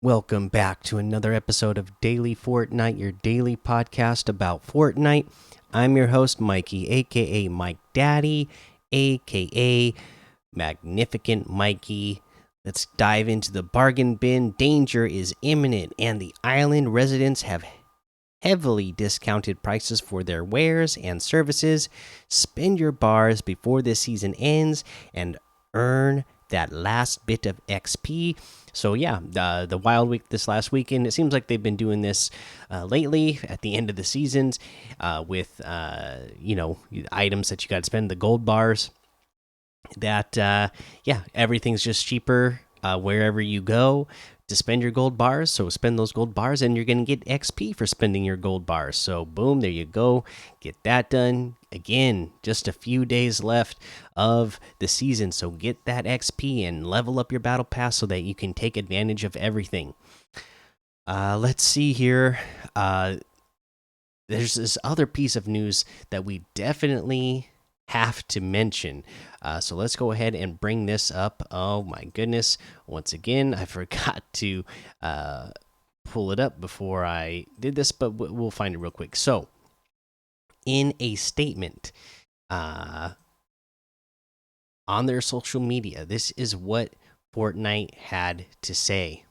Welcome back to another episode of Daily Fortnite, your daily podcast about Fortnite. I'm your host, Mikey, aka Mike Daddy, aka Magnificent Mikey. Let's dive into the bargain bin. Danger is imminent, and the island residents have heavily discounted prices for their wares and services. Spend your bars before this season ends and earn that last bit of XP. So yeah, the Wild Week this last weekend. It seems like they've been doing this lately at the end of the seasons with items that you got to spend the gold bars. That yeah, everything's just cheaper wherever you go to spend your gold bars. So spend those gold bars, and you're gonna get XP for spending your gold bars. So boom, there you go. Get that done. Again, just a few days left of the season, so get that XP and level up your battle pass so that you can take advantage of everything. Let's see here. There's this other piece of news that we definitely have to mention. So let's go ahead and bring this up. Oh my goodness. Once again, I forgot to pull it up before I did this, but we'll find it real quick. So, in a statement on their social media, this is what Fortnite had to say.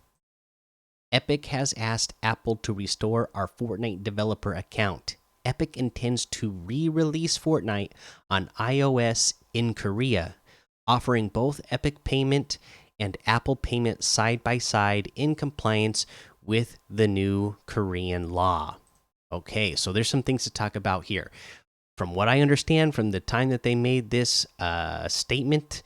Epic has asked Apple to restore our Fortnite developer account. Epic intends to re-release Fortnite on iOS in Korea, offering both Epic Payment and Apple Payment side by side in compliance with the new Korean law. Okay, so there's some things to talk about here. From what I understand, from the time that they made this statement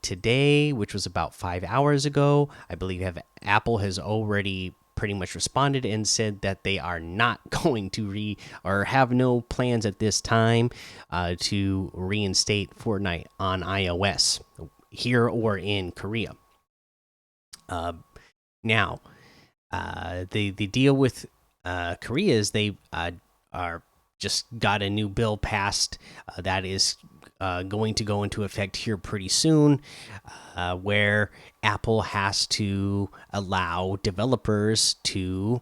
today, which was about 5 hours ago, I believe Apple has already pretty much responded and said that they are not going to have no plans at this time to reinstate Fortnite on iOS here or in Korea. Now, the deal with Korea is they are just got a new bill passed that is going to go into effect here pretty soon, where Apple has to allow developers to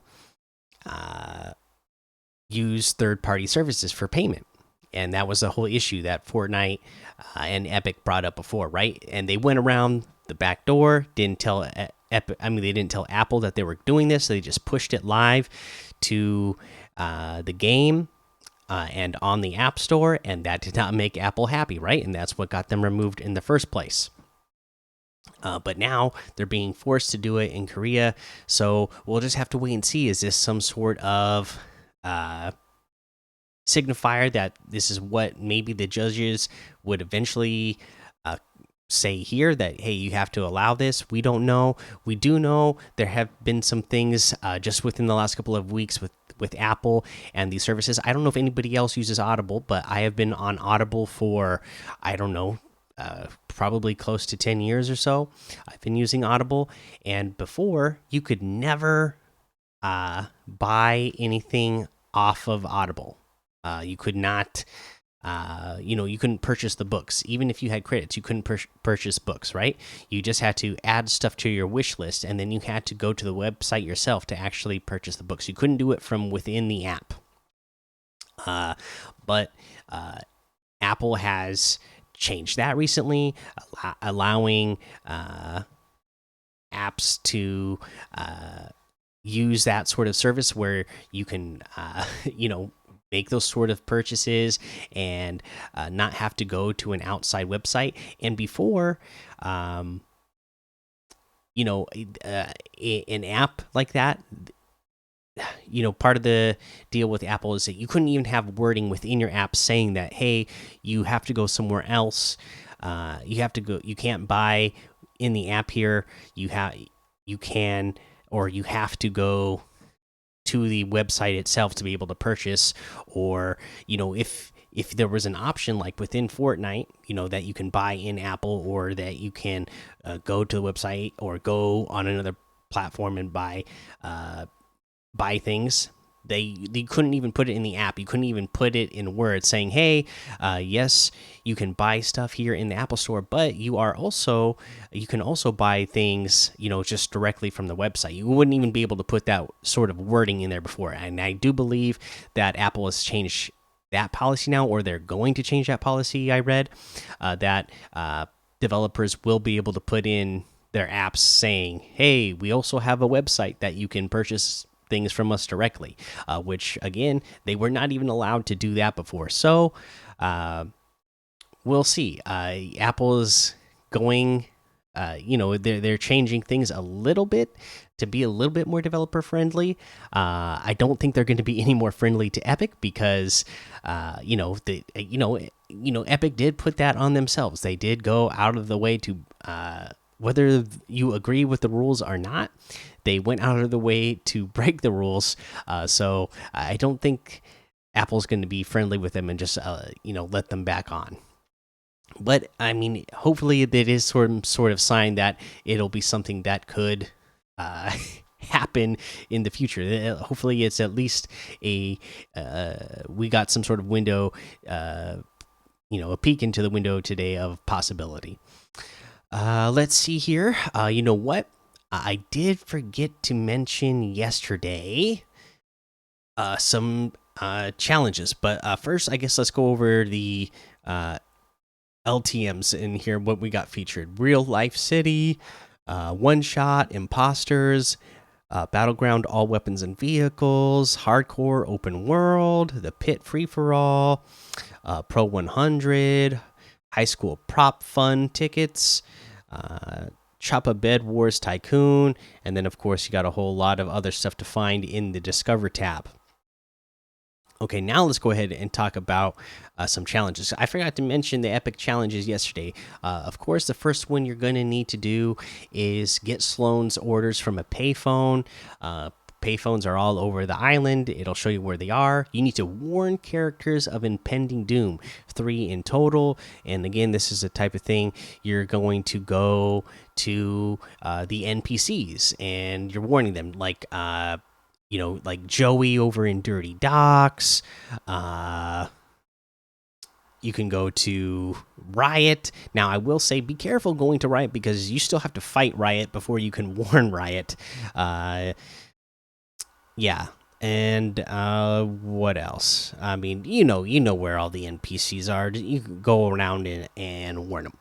use third-party services for payment. And that was the whole issue that Fortnite and Epic brought up before, right? And they went around the back door, didn't tell Epic. I mean, they didn't tell Apple that they were doing this. So they just pushed it live to the game and on the App Store, and that did not make Apple happy, right? And that's what got them removed in the first place. But now they're being forced to do it in Korea, so we'll just have to wait and see. Is this some sort of signifier that this is what maybe the judges would eventually say here, that hey, you have to allow this? We don't know. We do know there have been some things just within the last couple of weeks with Apple and these services. I don't know if anybody else uses Audible, but I have been on Audible for, I don't know, probably close to 10 years or so. I've been using Audible, and before you could never buy anything off of Audible. You could not, you couldn't purchase the books. Even if you had credits, you couldn't purchase books, right? You just had to add stuff to your wish list, and then you had to go to the website yourself to actually purchase the books. You couldn't do it from within the app. But Apple has changed that recently, allowing apps to use that sort of service where you can, make those sort of purchases and not have to go to an outside website. And before, an app like that, part of the deal with Apple is that you couldn't even have wording within your app saying that, hey, you have to go somewhere else. You have to go. You can't buy in the app here. You can, or you have to go to the website itself to be able to purchase. Or if there was an option like within Fortnite, that you can buy in Apple, or that you can go to the website or go on another platform and buy things, they couldn't even put it in the app. You couldn't even put it in words saying, "Hey, yes, you can buy stuff here in the Apple Store, but you can also buy things, just directly from the website." You wouldn't even be able to put that sort of wording in there before. And I do believe that Apple has changed that policy now, or they're going to change that policy. I read that developers will be able to put in their apps saying, "Hey, we also have a website that you can purchase things from us directly," which again they were not even allowed to do that before. So we'll see. Apple is going, they're changing things a little bit to be a little bit more developer friendly. I don't think they're going to be any more friendly to Epic because, Epic did put that on themselves. They did go out of the way to, whether you agree with the rules or not, they went out of the way to break the rules. So I don't think Apple's going to be friendly with them and just, let them back on. But I mean, hopefully, it is sort of sign that it'll be something that could happen in the future. Hopefully, it's at least a we got some sort of window, a peek into the window today of possibility. Let's see here. You know what? I did forget to mention yesterday some challenges, but first, I guess let's go over the LTMs in here. What we got featured: Real Life City, One Shot, Imposters, Battleground, All Weapons and Vehicles, Hardcore Open World, The Pit Free for All, Pro 100, High School Prop Fun Tickets, Choppa Bed Wars Tycoon, and then of course you got a whole lot of other stuff to find in the Discover tab. Okay, now let's go ahead and talk about some challenges. I forgot to mention the epic challenges yesterday. Of course, the first one you're going to need to do is get Sloan's orders from a payphone. Payphones are all over the island. It'll show you where they are. You need to warn characters of impending doom, 3 in total. And again, this is the type of thing you're going to go to the NPCs and you're warning them, like like Joey over in Dirty Docks. You can go to Riot. Now, I will say, be careful going to Riot because you still have to fight Riot before you can warn Riot. Yeah, and what else? I mean, you know where all the NPCs are. You can go around and warn them.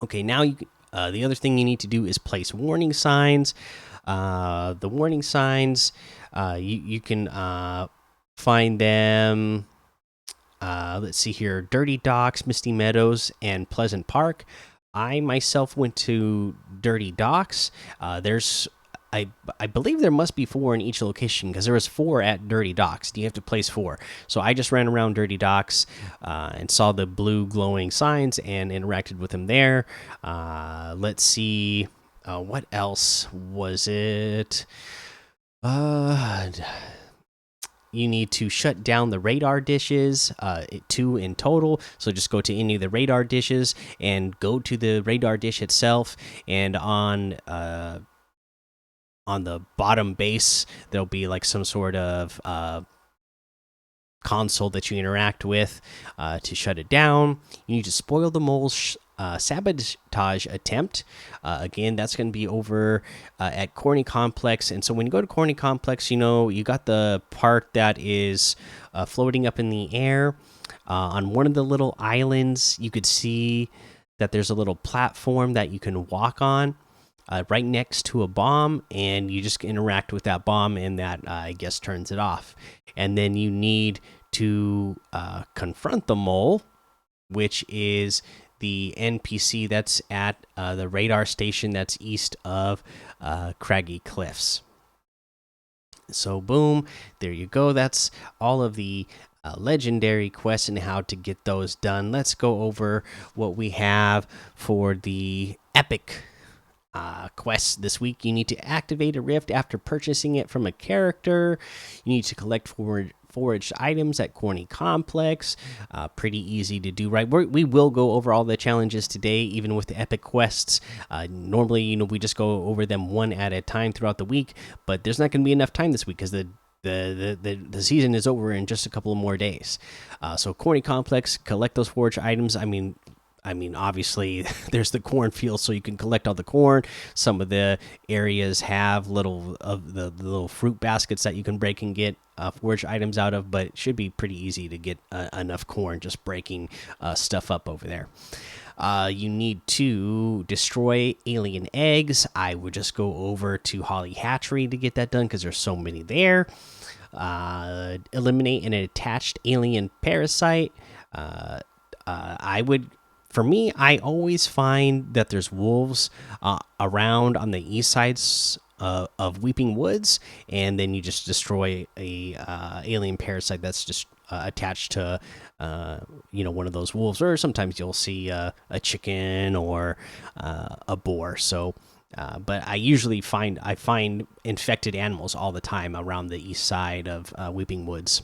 Okay, now the other thing you need to do is place warning signs. The warning signs, you can find them. Let's see here: Dirty Docks, Misty Meadows, and Pleasant Park. I myself went to Dirty Docks. I believe there must be 4 in each location because there was 4 at Dirty Docks. You have to place 4. So I just ran around Dirty Docks and saw the blue glowing signs and interacted with them there. Let's see, what else was it? You need to shut down the radar dishes, 2 in total. So just go to any of the radar dishes and go to the radar dish itself, and on the bottom base there'll be like some sort of console that you interact with to shut it down. You need to spoil the mole's sabotage attempt. Again, that's going to be over at Corny Complex. And so when you go to Corny Complex, you got the part that is floating up in the air. On one of the little islands, you could see that there's a little platform that you can walk on. Right next to a bomb, and you just interact with that bomb, and that I guess turns it off. And then you need to confront the mole, which is the NPC that's at the radar station that's east of Craggy Cliffs. So boom, there you go. That's all of the legendary quests and how to get those done. Let's go over what we have for the epic quests this week. You need to activate a rift after purchasing it from a character. You need to collect foraged items at Corny Complex. Pretty easy to do, right? We will go over all the challenges today, even with the epic quests. Normally, we just go over them one at a time throughout the week, but there's not going to be enough time this week because the the season is over in just a couple of more days. So corny complex, collect those forage items. I mean, obviously, there's the cornfield, so you can collect all the corn. Some of the areas have little of the little fruit baskets that you can break and get forage items out of, but it should be pretty easy to get enough corn just breaking stuff up over there. You need to destroy alien eggs. I would just go over to Holly Hatchery to get that done because there's so many there. Eliminate an attached alien parasite. I would, for me, I always find that there's wolves around on the east sides of Weeping Woods, and then you just destroy a alien parasite that's just attached to one of those wolves, or sometimes you'll see a chicken or a boar. So but I usually find infected animals all the time around the east side of Weeping Woods.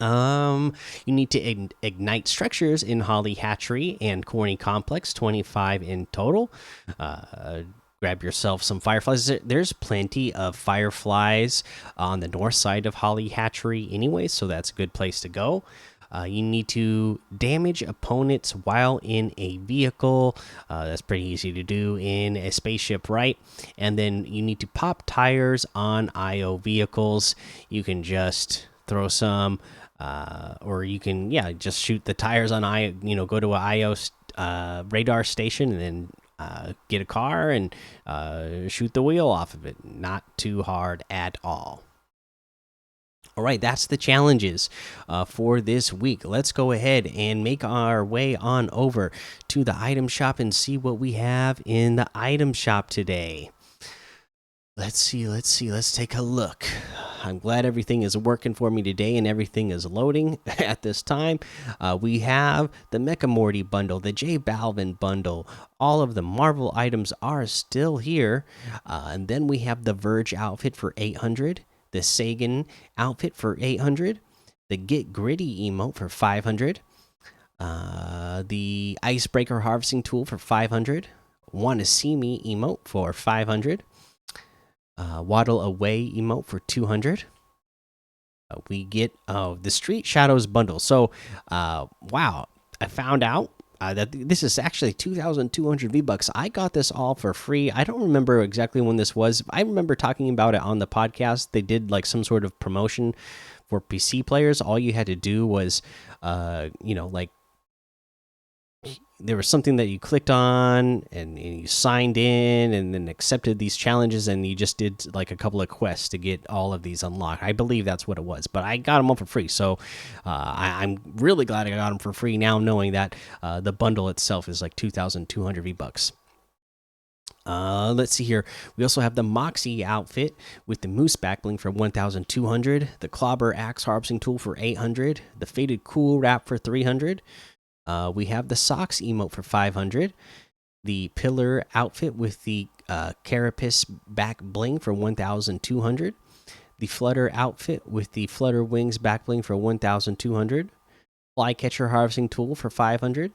You need to ignite structures in Holly Hatchery and Corny Complex, 25 in total. Grab yourself some fireflies. There's plenty of fireflies on the north side of Holly Hatchery anyway, so that's a good place to go. You need to damage opponents while in a vehicle. That's pretty easy to do in a spaceship, right? And then you need to pop tires on IO vehicles. You can just throw some, or you can, just shoot the tires on go to a IO radar station and then get a car and shoot the wheel off of it. Not too hard at all. All right, that's the challenges for this week. Let's go ahead and make our way on over to the item shop and see what we have in the item shop today. Let's see. Let's take a look. I'm glad everything is working for me today and everything is loading at this time. We have the Mecha Morty bundle, the J Balvin bundle. All of the Marvel items are still here. And then we have the Verge outfit for 800. The Sagan outfit for 800, the Get Gritty emote for 500, the Icebreaker harvesting tool for 500, Want to See Me emote for 500, Waddle Away emote for 200. We get the Street Shadows bundle. So, wow, I found out that this is actually 2,200 V-Bucks. I got this all for free. I don't remember exactly when this was. I remember talking about it on the podcast. They did like some sort of promotion for PC players. All you had to do was, like there was something that you clicked on and you signed in and then accepted these challenges and you just did like a couple of quests to get all of these unlocked. I believe that's what it was, but I got them all for free. So I'm really glad I got them for free now, knowing that the bundle itself is like 2,200 V-Bucks. Let's see here. We also have the Moxie outfit with the Moose backbling for 1,200, the Clobber Axe harvesting tool for 800, the Faded Cool wrap for 300. We have the Socks emote for 500, the Pillar outfit with the Carapace back bling for 1,200, the Flutter outfit with the Flutter Wings back bling for 1,200, Flycatcher harvesting tool for 500,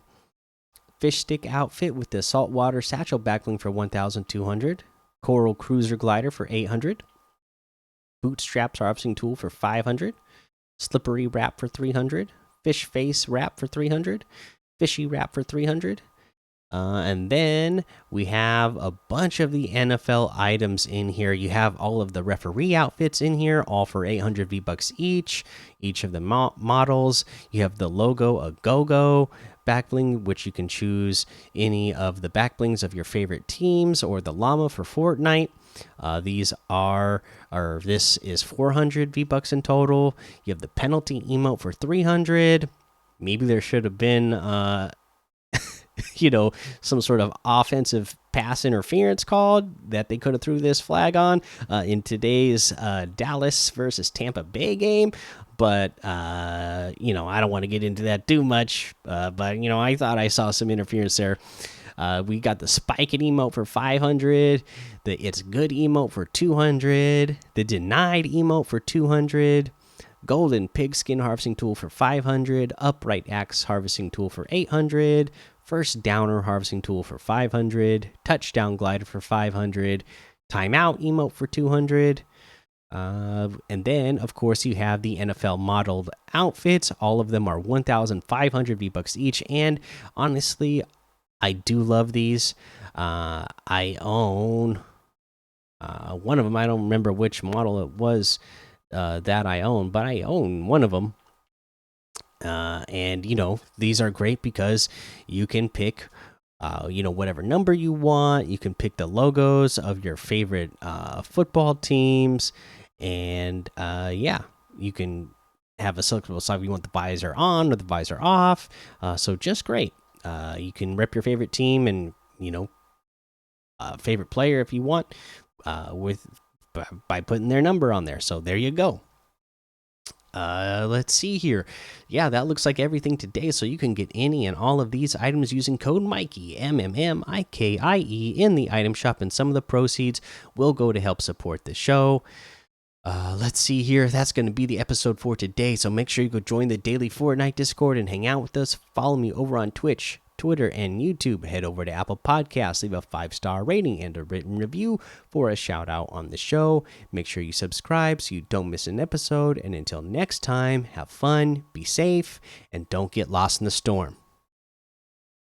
Fish Stick outfit with the Saltwater Satchel back bling for 1,200, Coral Cruiser glider for 800, Bootstraps harvesting tool for 500, Slippery wrap for 300. Fish Face wrap for 300, Fishy wrap for 300, and then we have a bunch of the NFL items in here. You have all of the referee outfits in here, all for 800 V-Bucks each. Each of the models. You have the logo a go-go backbling, which you can choose any of the backblings of your favorite teams, or the llama for Fortnite. This is 400 V-Bucks in total. You have the penalty emote for 300. Maybe there should have been, some sort of offensive pass interference called that they could have threw this flag on in today's Dallas versus Tampa Bay game. But I don't want to get into that too much. But I thought I saw some interference there. We got the Spike It emote for 500, the It's Good emote for 200, the Denied emote for 200, Golden Pigskin harvesting tool for 500, Upright Axe harvesting tool for 800, First Downer harvesting tool for 500, Touchdown Glider for 500, Timeout emote for 200. And then, of course, you have the NFL modeled outfits. All of them are 1,500 V bucks each. And honestly, I do love these. I own one of them. I don't remember which model it was that I own, but I own one of them. And these are great because you can pick whatever number you want. You can pick the logos of your favorite football teams, and yeah, you can have a selectable side if you want the visor on or the visor off. So just great. You can rep your favorite team and favorite player if you want with by putting their number on there. So there you go. Let's see here. Yeah, that looks like everything today. So you can get any and all of these items using code Mikey, MMMIKIE, in the item shop, and some of the proceeds will go to help support the show. Let's see here. That's going to be the episode for today. So make sure you go join the Daily Fortnite Discord and hang out with us. Follow me over on Twitch, Twitter, and YouTube. Head over to Apple Podcasts, leave a 5-star rating and a written review for a shout out on the show. Make sure you subscribe so you don't miss an episode. And until next time, have fun, be safe, and don't get lost in the storm.